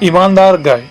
ईमानदार गाय।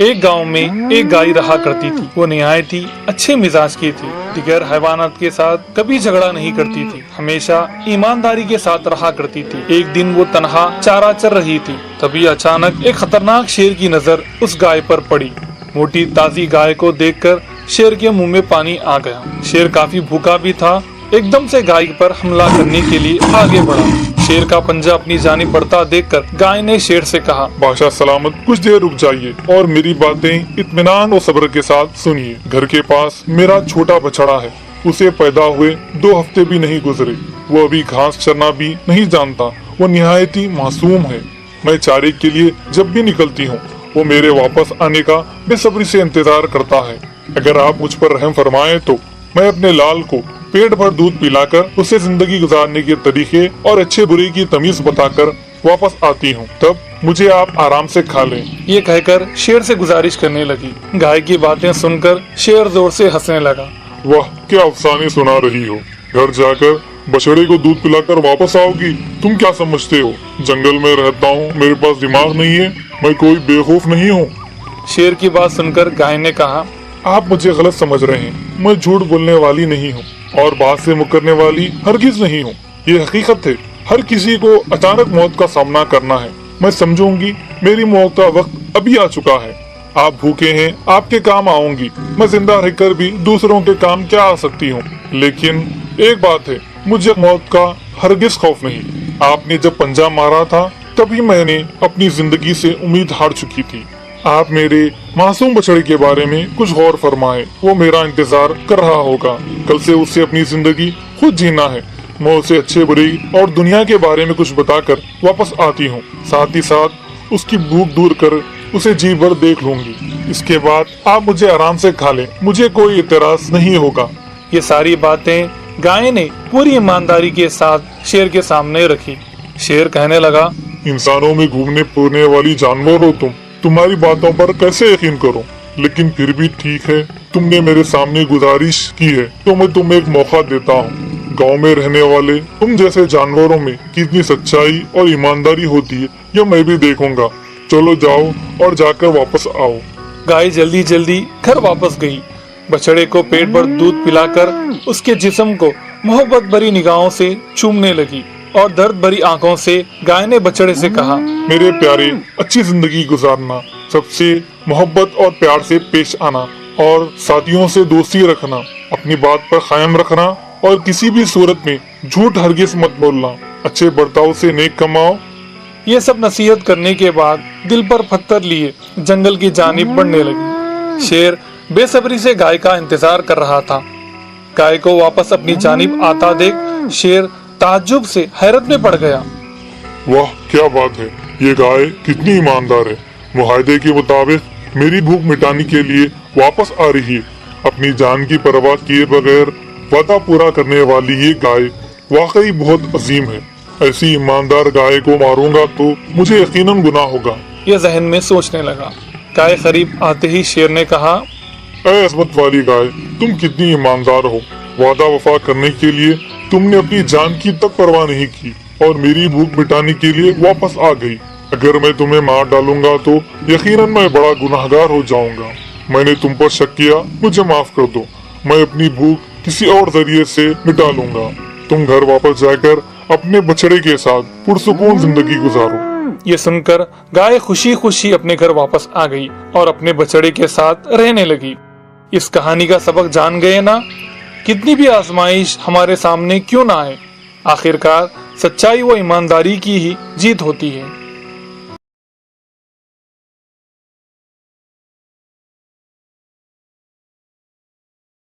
एक गांव में एक गाय रहा करती थी। वो निहायत ही अच्छे मिजाज की थी। दिगर हैवानात के साथ कभी झगड़ा नहीं करती थी, हमेशा ईमानदारी के साथ रहा करती थी। एक दिन वो तनहा चारा चर रही थी, तभी अचानक एक खतरनाक शेर की नजर उस गाय पर पड़ी। मोटी ताजी गाय को देखकर शेर के मुंह में पानी आ गया। शेर काफी भूखा भी था। एकदम से गाय पर हमला करने के लिए आगे बढ़ा। शेर का पंजा अपनी जानिब बढ़ता देखकर गाय ने शेर से कहा, बादशाह सलामत, कुछ देर रुक जाइए और मेरी बातें इत्मीनान और सब्र के साथ सुनिए। घर के पास मेरा छोटा बछड़ा है। उसे पैदा हुए 2 हफ्ते भी नहीं गुजरे। वो अभी घास चरना भी नहीं जानता। वो निहायत ही मासूम है। मैं चारे के लिए जब भी निकलती हूँ, वो मेरे वापस आने का बेसब्री से इंतजार करता है। अगर आप मुझ पर रहम फरमाएं तो मैं अपने लाल को पेट भर दूध पिलाकर उसे जिंदगी गुजारने के तरीके और अच्छे बुरे की तमीज बताकर वापस आती हूँ। तब मुझे आप आराम से खा लें। ये कहकर शेर से गुजारिश करने लगी। गाय की बातें सुनकर शेर जोर से हंसने लगा। वाह, क्या अफसाने सुना रही हो। घर जाकर बछड़े को दूध पिलाकर वापस आओगी? तुम क्या समझते हो, जंगल में रहता हूँ, मेरे पास दिमाग नहीं है? मैं कोई बेवकूफ नहीं हूँ। शेर की बात सुनकर गाय ने कहा, आप मुझे गलत समझ रहे हैं। मैं झूठ बोलने वाली नहीं हूँ और बात से मुकरने वाली हरगिज नहीं हूँ। ये हकीकत है। हर किसी को अचानक मौत का सामना करना है। मैं समझूंगी मेरी मौत का वक्त अभी आ चुका है। आप भूखे हैं, आपके काम आऊंगी। मैं जिंदा रहकर भी दूसरों के काम क्या आ सकती हूँ। लेकिन एक बात है, मुझे मौत का हरगिज खौफ नहीं। आपने जब पंजा मारा था तभी मैंने अपनी जिंदगी से उम्मीद हार चुकी थी। आप मेरे मासूम बछड़े के बारे में कुछ गौर फरमाएं। वो मेरा इंतजार कर रहा होगा। कल से उसे अपनी जिंदगी खुद जीना है। मैं उसे अच्छे बुरे और दुनिया के बारे में कुछ बताकर वापस आती हूँ। साथ ही साथ उसकी भूख दूर कर उसे जी भर देख लूंगी। इसके बाद आप मुझे आराम से खा लें। मुझे कोई इतराज नहीं होगा। ये सारी बातें गाय ने पूरी ईमानदारी के साथ शेर के सामने रखी। शेर कहने लगा, इंसानों में घूमने फिरने वाली जानवर हो तुम। तुम्हारी बातों पर कैसे यकीन करूं? लेकिन फिर भी ठीक है, तुमने मेरे सामने गुजारिश की है तो मैं तुम्हें एक मौका देता हूं। गांव में रहने वाले तुम जैसे जानवरों में कितनी सच्चाई और ईमानदारी होती है, यह मैं भी देखूंगा। चलो जाओ और जाकर वापस आओ। गाय जल्दी जल्दी घर वापस गई। बछड़े को पेट भर दूध पिलाकर उसके जिस्म को मोहब्बत भरी निगाहों से चूमने लगी और दर्द भरी आंखों से गाय ने बछड़े से कहा, मेरे प्यारे, अच्छी जिंदगी गुजारना, सबसे मोहब्बत और प्यार से पेश आना और साथियों से दोस्ती रखना, अपनी बात पर कायम रखना और किसी भी सूरत में झूठ हरगिज मत बोलना, अच्छे बर्ताव से नेक कमाओ। ये सब नसीहत करने के बाद दिल पर पत्थर लिए जंगल की जानिब बढ़ने लगी। शेर बेसब्री से गाय का इंतजार कर रहा था। गाय को वापस अपनी जानिब आता देख शेर ताज्जुब से हैरत में पड़ गया। वाह, क्या बात है। ये गाय कितनी ईमानदार है। मुआहदे के मुताबिक मेरी भूख मिटाने के लिए वापस आ रही है। अपनी जान की परवाह किए बगैर वादा पूरा करने वाली ये गाय वाकई बहुत अजीम है। ऐसी ईमानदार गाय को मारूंगा तो मुझे यकीनन गुनाह होगा। ये जहन में सोचने लगा। गाय करीब आते ही शेर ने कहा, ऐ अज़मत वाली गाय, तुम कितनी ईमानदार हो। वादा वफा करने के लिए तुमने अपनी जान की तक परवाह नहीं की और मेरी भूख मिटाने के लिए वापस आ गई। अगर मैं तुम्हें मार डालूंगा तो यकीनन मैं बड़ा गुनाहगार हो जाऊंगा। मैंने तुम पर शक किया, मुझे माफ कर दो। मैं अपनी भूख किसी और जरिए से मिटा लूंगा। तुम घर वापस जाकर अपने बछड़े के साथ पुरसुकून जिंदगी गुजारो। ये सुनकर गाय खुशी खुशी अपने घर वापस आ गई और अपने बछड़े के साथ रहने लगी। इस कहानी का सबक जान गए ना? कितनी भी आजमाइश हमारे सामने क्यों ना आए, आखिरकार सच्चाई व ईमानदारी की ही जीत होती है।